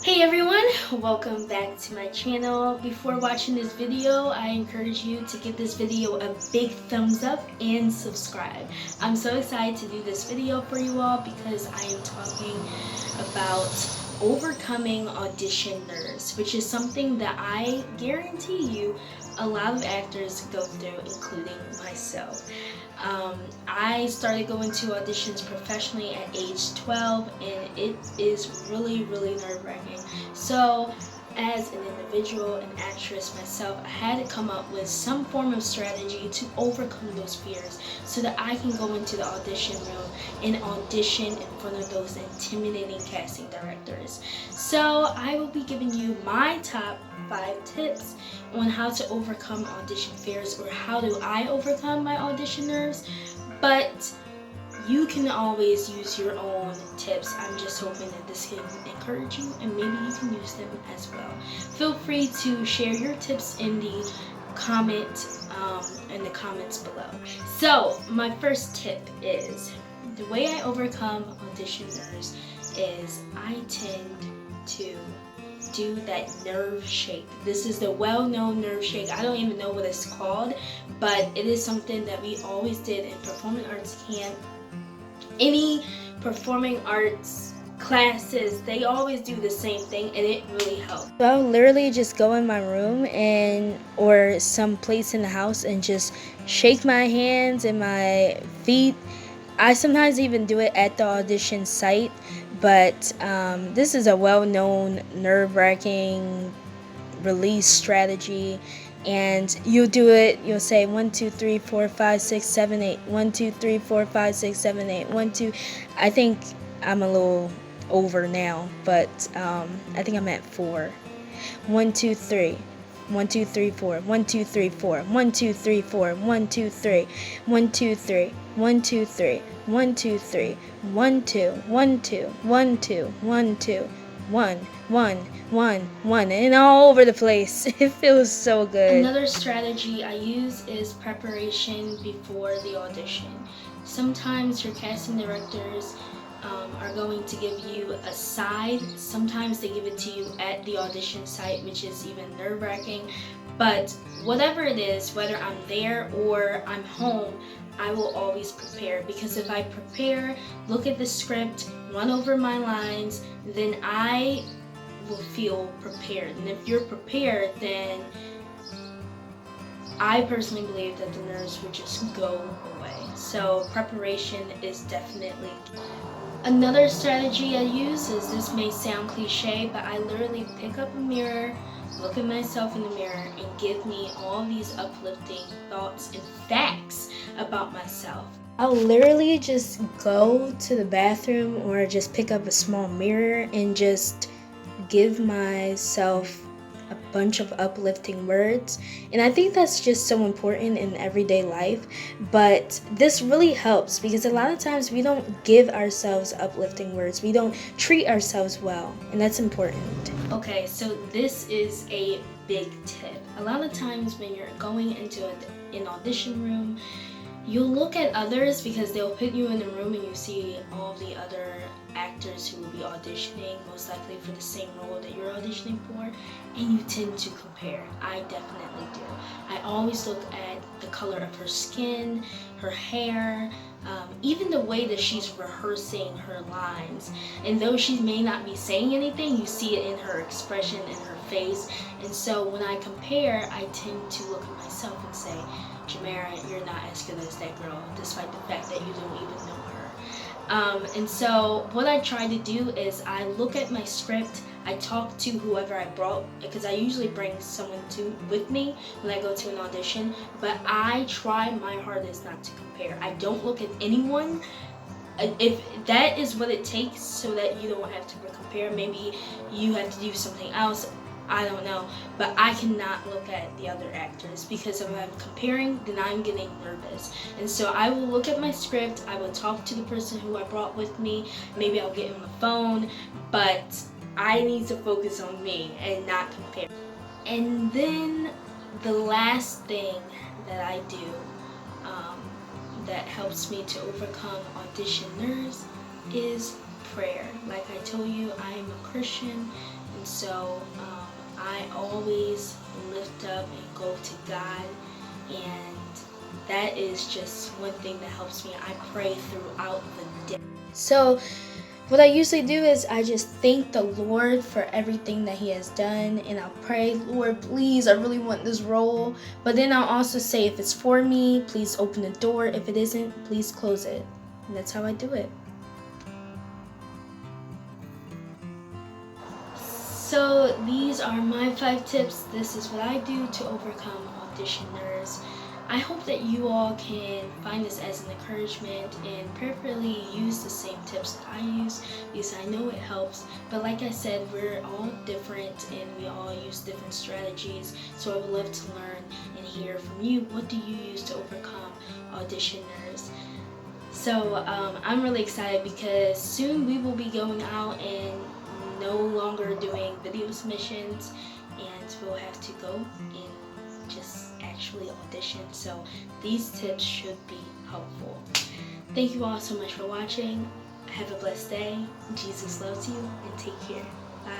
Hey everyone, welcome back to my channel. Before watching this video, I encourage you to give this video a big thumbs up and subscribe. I'm so excited to do this video for you all because I am talking about overcoming audition nerves, which is something that I guarantee you a lot of actors go through, including myself. I started going to auditions professionally at age 12, and it is really nerve-wracking. So as an individual, an actress myself, I had to come up with some form of strategy to overcome those fears so that I can go into the audition room and audition in front of those intimidating casting directors. So I will be giving you my top 5 tips on how to overcome audition fears, or how do I overcome my audition nerves. But you can always use your own tips. I'm just hoping that this can encourage you and maybe you can use them as well. Feel free to share your tips in the comments below. So my first tip is, the way I overcome audition nerves is I tend to do that nerve shake. This is the well-known nerve shake. I don't even know what it's called, but it is something that we always did in performing arts camp. Any performing arts classes, they always do the same thing, and it really helps. So I'll literally just go in my room or some place in the house and just shake my hands and my feet. I sometimes even do it at the audition site, but this is a well-known nerve-wracking release strategy. And you'll do it, you'll say 1, 2, 3, 4, 5, 6, 7, 8. 1, 2, 3, 4, 5, 6, 7, 8. 1, 2. I think I'm a little over now, but I think I'm at 4. 1, 2, 3. 1, 2, 3, 4. 1, 2, 3, 4. 1, 2, 3, 4. 1, 2, 3. 1, 2, 3. 1, 2, 3. 1, 2, 3. 1, 2. 1, 2. 1, 2. 1, 2. 1, 1, 1, 1, and all over the place. It feels so good. Another strategy I use is preparation before the audition. Sometimes your casting directors are going to give you a side. Sometimes they give it to you at the audition site, which is even nerve-wracking. But whatever it is, whether I'm there or I'm home, I will always prepare, because if I prepare, look at the script, run over my lines, then I will feel prepared. And if you're prepared, then I personally believe that the nerves would just go away. So preparation is definitely key. Another strategy I use is, this may sound cliche, but I literally pick up a mirror, look at myself in the mirror, and give me all these uplifting thoughts and facts about myself. I'll literally just go to the bathroom or just pick up a small mirror and just give myself a bunch of uplifting words. And I think that's just so important in everyday life. But this really helps, because a lot of times we don't give ourselves uplifting words. We don't treat ourselves well, and that's important. Okay, so this is a big tip. A lot of times when you're going into an audition room, you'll look at others, because they'll put you in the room and you see all the other actors who will be auditioning, most likely for the same role that you're auditioning for, and you tend to compare. I definitely do. I always look at the color of her skin, her hair, even the way that she's rehearsing her lines. And though she may not be saying anything, you see it in her expression, in her face. And so when I compare, I tend to look at myself and say, Jamara, you're not as good as that girl, despite the fact that you don't even know her. And so what I try to do is, I look at my script, I talk to whoever I brought, because I usually bring someone with me when I go to an audition, but I try my hardest not to compare. I don't look at anyone. If that is what it takes so that you don't have to compare, maybe you have to do something else, I don't know, but I cannot look at the other actors, because if I'm comparing, then I'm getting nervous. And so I will look at my script, I will talk to the person who I brought with me, maybe I'll get on the phone, but I need to focus on me and not compare. And then the last thing that I do that helps me to overcome audition nerves is prayer. Like I told you, I am a Christian, And so I always lift up and go to God, and that is just one thing that helps me. I pray throughout the day. So what I usually do is I just thank the Lord for everything that He has done, and I'll pray, Lord, please, I really want this role. But then I'll also say, if it's for me, please open the door. If it isn't, please close it. And that's how I do it. So these are my 5 tips. This is what I do to overcome audition nerves. I hope that you all can find this as an encouragement and prayerfully use the same tips that I use, because I know it helps. But like I said, we're all different and we all use different strategies. So I would love to learn and hear from you. What do you use to overcome audition nerves? So I'm really excited because soon we will be going out and no longer doing video submissions, and we'll have to go and just actually audition. So these tips should be helpful. Thank you all so much for watching. Have a blessed day. Jesus loves you, and take care.